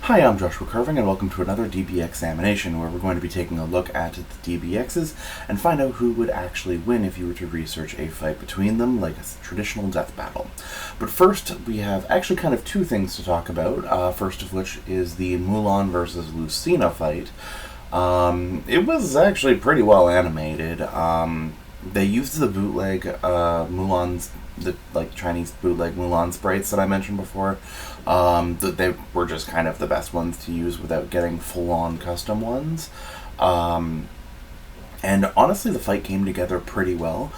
Hi, I'm Joshua Carving, and welcome to another DBXamination, where we're going to be taking a look at the DBXs and find out who would actually win if you were to research a fight between them, like a traditional death battle. But first, we have actually kind of two things to talk about, first of which is the Mulan versus Lucina fight. It was actually pretty well animated. They used the bootleg Mulan's, the Chinese bootleg Mulan sprites that I mentioned before. They were just kind of the best ones to use without getting full-on custom ones. And honestly, the fight came together pretty well.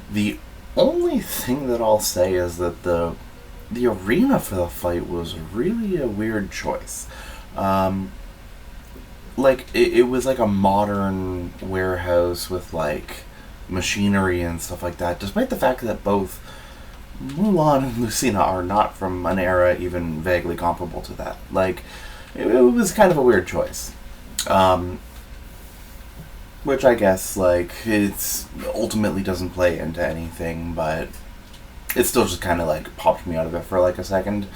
The only thing that I'll say is that the arena for the fight was really a weird choice. It was like a modern warehouse with like machinery and stuff like that, despite the fact that both Mulan and Lucina are not from an era even vaguely comparable to that. It was kind of a weird choice. Which I guess, it's ultimately doesn't play into anything, but it still just kind of, popped me out of it for, a second.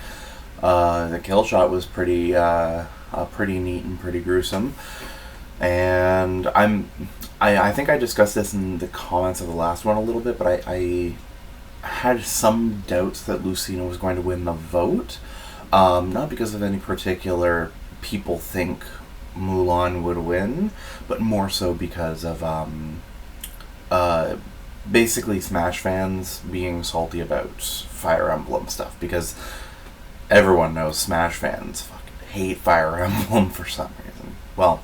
The kill shot was pretty neat and pretty gruesome. And I think I discussed this in the comments of the last one a little bit, but I had some doubts that Lucina was going to win the vote. Not because of any particular people think Mulan would win, but more so because of basically Smash fans being salty about Fire Emblem stuff, because everyone knows Smash fans fucking hate Fire Emblem for some reason. Well,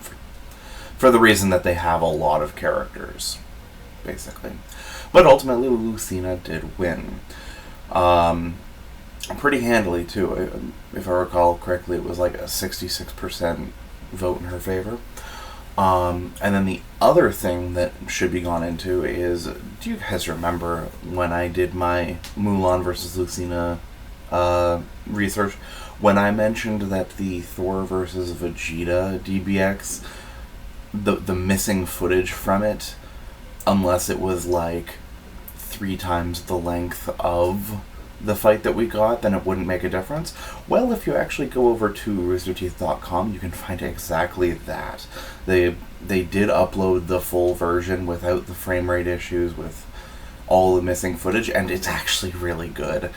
for the reason that they have a lot of characters, basically. But ultimately, Lucina did win. Pretty handily, too. If I recall correctly, it was like a 66% vote in her favor. And then the other thing that should be gone into is, do you guys remember when I did my Mulan versus Lucina research, when I mentioned that the Thor versus Vegeta DBX, the missing footage from it, unless it was 3 times the length of the fight that we got, then it wouldn't make a difference. Well, if you actually go over to roosterteeth.com, you can find exactly that. They did upload the full version without the frame rate issues, with all the missing footage, and it's actually really good.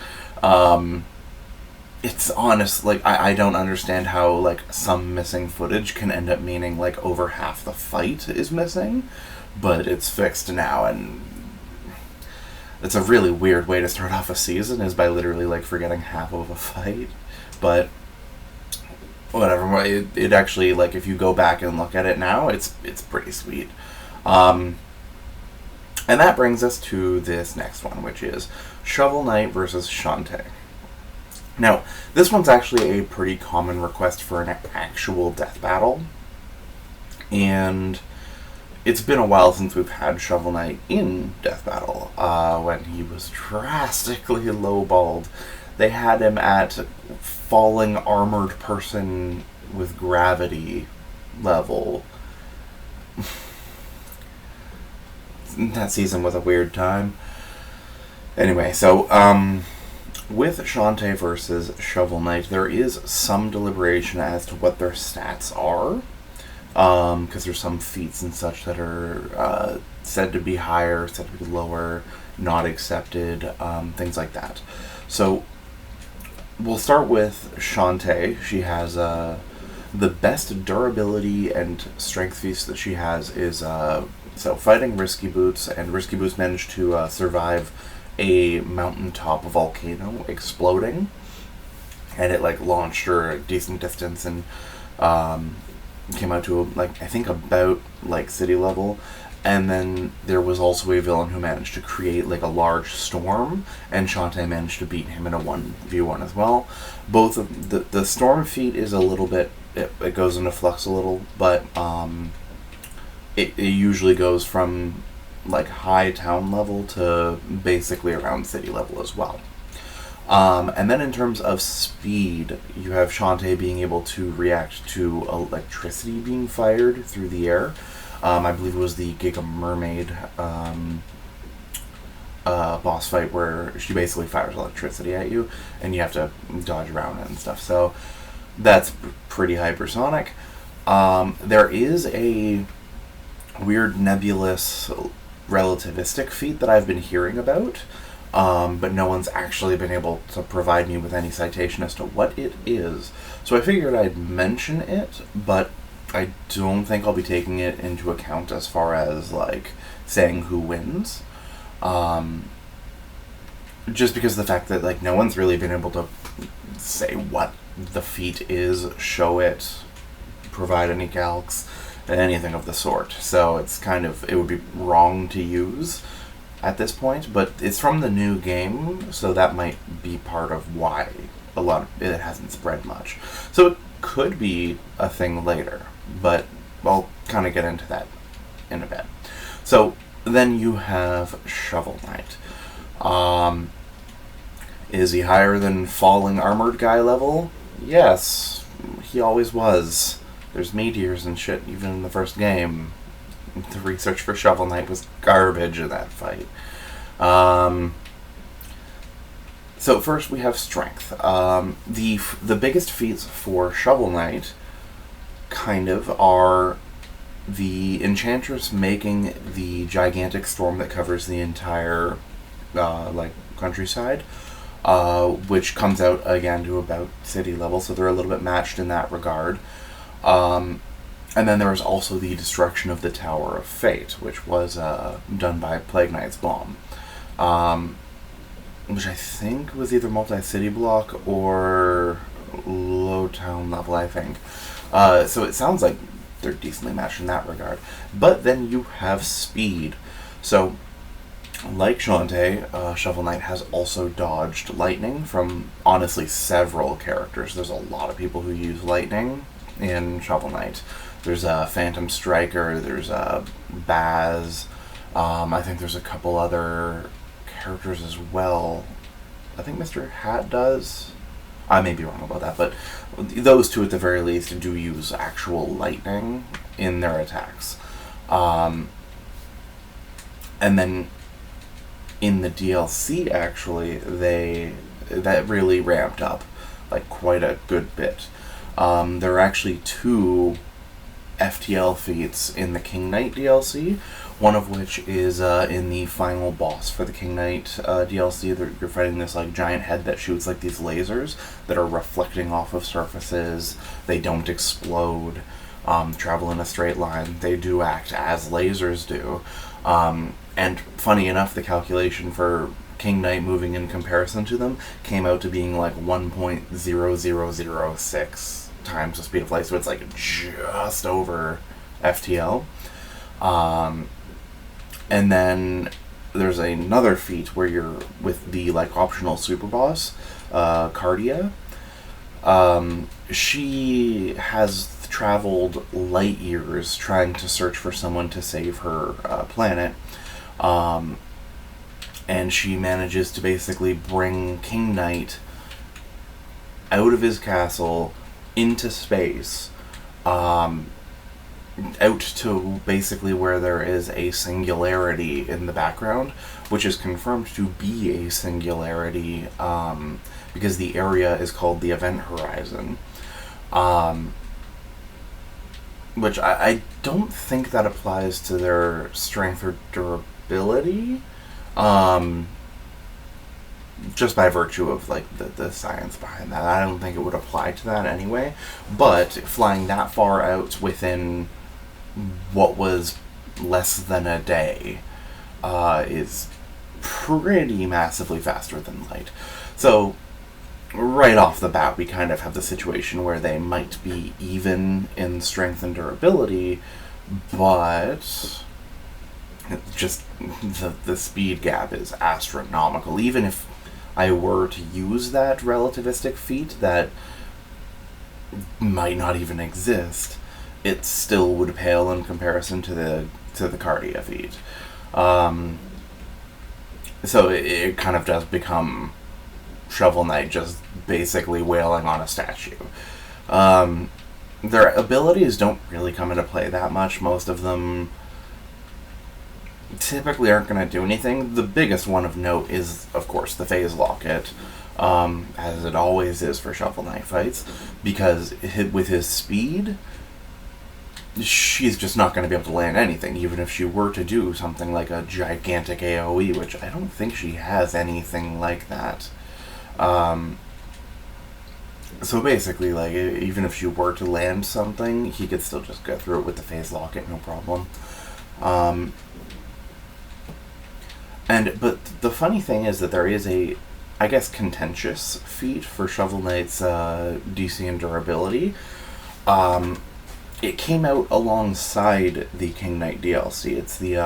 It's honest, I don't understand how, some missing footage can end up meaning, over half the fight is missing, but it's fixed now, and it's a really weird way to start off a season, is by literally, forgetting half of a fight, but whatever. It actually, if you go back and look at it now, it's pretty sweet. And that brings us to this next one, which is Shovel Knight versus Shantae. Now, this one's actually a pretty common request for an actual death battle, and it's been a while since we've had Shovel Knight in death battle, when he was drastically lowballed. They had him at falling armored person with gravity level. That season was a weird time. Anyway, so, with Shantae versus Shovel Knight, there is some deliberation as to what their stats are, because there's some feats and such that are said to be higher, said to be lower, not accepted, things like that. So we'll start with Shantae. She has the best durability and strength feats that she has is fighting Risky Boots, and Risky Boots managed to survive a mountaintop volcano exploding, and it launched her a decent distance and came out to I think about city level. And then there was also a villain who managed to create a large storm, and Shantae managed to beat him in a 1v1 as well. Both of the storm feat is a little bit, it goes into flux a little, but it usually goes from high town level to basically around city level as well. And then in terms of speed, you have Shantae being able to react to electricity being fired through the air. I believe it was the Giga Mermaid boss fight where she basically fires electricity at you, and you have to dodge around it and stuff. So That's pretty hypersonic. There is a weird nebulous relativistic feat that I've been hearing about, but no one's actually been able to provide me with any citation as to what it is. So I figured I'd mention it, but I don't think I'll be taking it into account as far as, like, saying who wins. Just because of the fact that, like, no one's really been able to say what the feat is, show it, provide any calcs, anything of the sort. So it's kind of, it would be wrong to use at this point, but it's from the new game, so that might be part of why it hasn't spread much. So it could be a thing later, but I'll kind of get into that in a bit. So then you have Shovel Knight. Is he higher than Falling Armored Guy level? Yes, he always was. There's meteors and shit even in the first game. The research for Shovel Knight was garbage in that fight. So first we have strength. The biggest feats for Shovel Knight kind of are the Enchantress making the gigantic storm that covers the entire countryside, which comes out again to about city level, so they're a little bit matched in that regard. And then there was also the destruction of the Tower of Fate, which was done by Plague Knight's bomb, which I think was either multi-city block or low town level, I think. So it sounds like they're decently matched in that regard. But then you have speed. So, like Shantae, Shovel Knight has also dodged lightning from, honestly, several characters. There's a lot of people who use lightning in Shovel Knight. There's a Phantom Striker, there's a Baz, I think there's a couple other characters as well. I think Mr. Hat does. I may be wrong about that, but those two at the very least do use actual lightning in their attacks. And then in the DLC, actually, that really ramped up, like, quite a good bit. There are actually 2 FTL feats in the King Knight DLC, one of which is in the final boss for the King Knight DLC. You're fighting this, like, giant head that shoots, like, these lasers that are reflecting off of surfaces. They don't explode, travel in a straight line. They do act as lasers do. And funny enough, the calculation for King Knight moving in comparison to them came out to being like 1.0006 times the speed of light, so it's like just over FTL. And then there's another feat where you're with the, like, optional super boss, Cardia. She has traveled light years trying to search for someone to save her planet. And she manages to basically bring King Knight out of his castle into space, out to basically where there is a singularity in the background, which is confirmed to be a singularity because the area is called the Event Horizon. Which I don't think that applies to their strength or durability, just by virtue of, like, the science behind that. I don't think it would apply to that anyway, but flying that far out within what was less than a day is pretty massively faster than light. So right off the bat, we kind of have the situation where they might be even in strength and durability, but just the speed gap is astronomical. Even if I were to use that relativistic feat that might not even exist, it still would pale in comparison to the Cardia feat. So it kind of does become Shovel Knight just basically wailing on a statue. Their abilities don't really come into play that much. Most of them typically aren't going to do anything. The biggest one of note is, of course, the Phase Locket. as it always is for Shovel Knight fights, because with his speed, she's just not going to be able to land anything, even if she were to do something like a gigantic AoE, which I don't think she has anything like that. So basically, like, even if she were to land something, he could still just go through it with the phase locket, no problem. But the funny thing is that there is a, I guess, contentious feat for Shovel Knight's DC and durability. It came out alongside the King Knight DLC. It's the,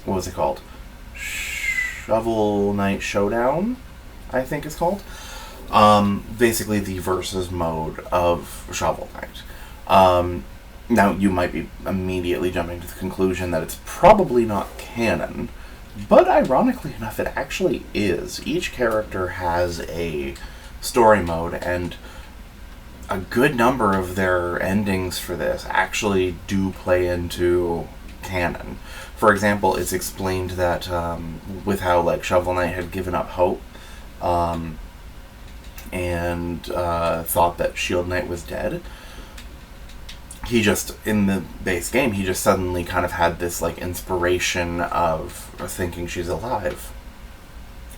what was it called? Shovel Knight Showdown, I think it's called. Basically the versus mode of Shovel Knight. Now, you might be immediately jumping to the conclusion that it's probably not canon, but ironically enough, it actually is. Each character has a story mode, and a good number of their endings for this actually do play into canon. For example, it's explained that with how, like, Shovel Knight had given up hope and thought that Shield Knight was dead, he just, in the base game, he just suddenly kind of had this, like, inspiration of thinking she's alive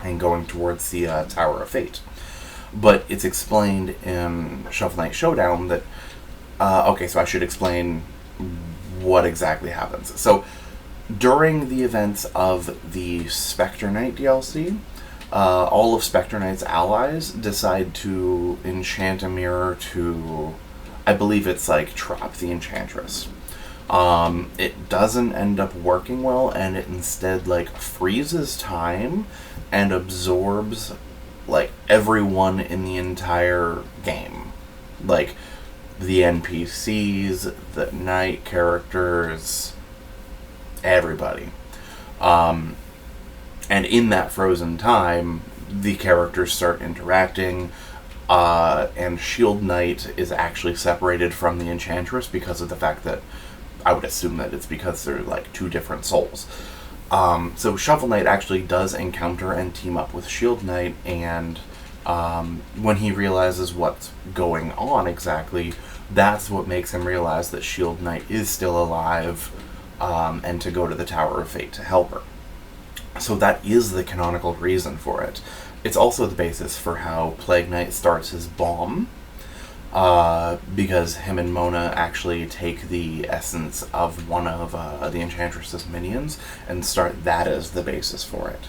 and going towards the Tower of Fate. But it's explained in Shovel Knight Showdown that, okay, so I should explain what exactly happens. So, during the events of the Spectre Knight DLC, all of Spectre Knight's allies decide to enchant a mirror to, I believe it's like, trap the Enchantress. It doesn't end up working well, and it instead, like, freezes time and absorbs, like, everyone in the entire game. Like, the NPCs, the knight characters, everybody. And in that frozen time, the characters start interacting, and Shield Knight is actually separated from the Enchantress because of the fact that, I would assume that it's because they're, like, two different souls. So Shovel Knight actually does encounter and team up with Shield Knight, and when he realizes what's going on exactly, that's what makes him realize that Shield Knight is still alive, and to go to the Tower of Fate to help her. So that is the canonical reason for it. It's also the basis for how Plague Knight starts his bomb, because him and Mona actually take the essence of one of the Enchantress's minions and start that as the basis for it.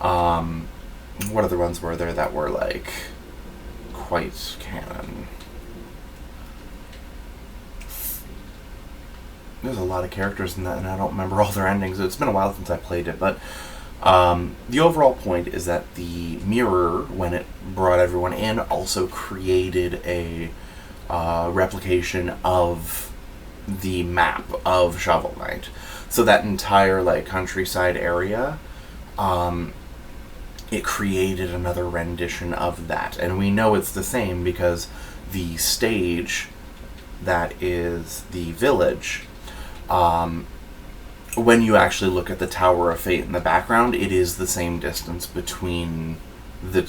What other ones were there that were, like, quite canon? There's a lot of characters in that, and I don't remember all their endings. It's been a while since I played it, but the overall point is that the mirror, when it brought everyone in, also created a replication of the map of Shovel Knight. So that entire, like, countryside area, it created another rendition of that. And we know it's the same because the stage that is the village, when you actually look at the Tower of Fate in the background, it is the same distance between the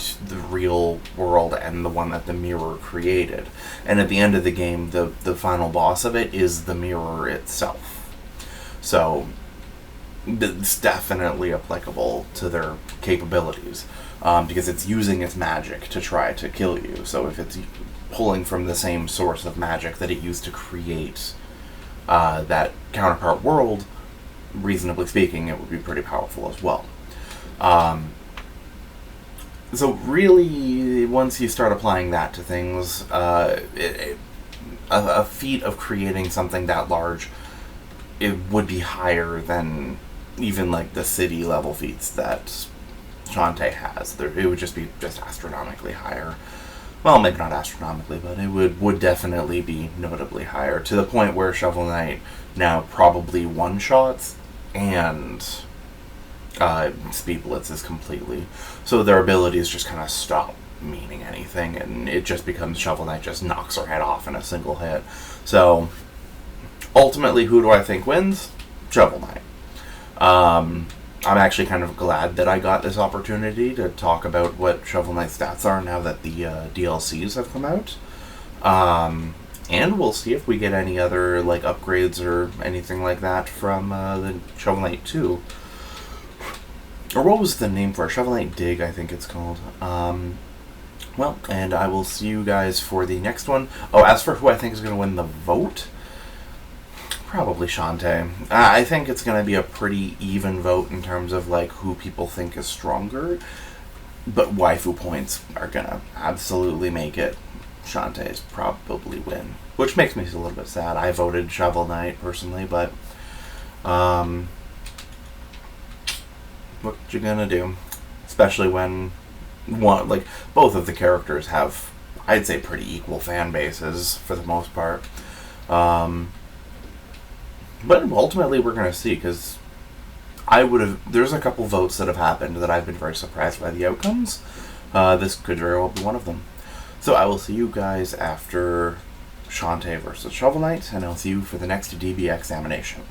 real world and the one that the mirror created. And at the end of the game, the final boss of it is the mirror itself. So it's definitely applicable to their capabilities, because it's using its magic to try to kill you. So if it's pulling from the same source of magic that it used to create that counterpart world, reasonably speaking, it would be pretty powerful as well. So really, once you start applying that to things, a feat of creating something that large, it would be higher than even, like, the city level feats that Shantae has. It would just be astronomically higher. Well, maybe not astronomically, but it would definitely be notably higher, to the point where Shovel Knight now probably one-shots and speed blitzes completely. So their abilities just kind of stop meaning anything, and it just becomes Shovel Knight just knocks her head off in a single hit. So ultimately, who do I think wins? Shovel Knight. I'm actually kind of glad that I got this opportunity to talk about what Shovel Knight's stats are now that the DLCs have come out. And we'll see if we get any other like upgrades or anything like that from the Shovel Knight 2. Or what was the name for it? Shovel Knight Dig, I think it's called. Well, and I will see you guys for the next one. Oh, as for who I think is going to win the vote, probably Shantae. I think it's going to be a pretty even vote in terms of like who people think is stronger. But waifu points are going to absolutely make it Shantae's probably win. Which makes me a little bit sad. I voted Shovel Knight personally, but what you gonna do? Especially when both of the characters have, I'd say, pretty equal fan bases for the most part. But ultimately, we're gonna see, because there's a couple votes that have happened that I've been very surprised by the outcomes. This could very well be one of them. So I will see you guys after Shantae versus Shovel Knight, and I'll see you for the next DBXamination.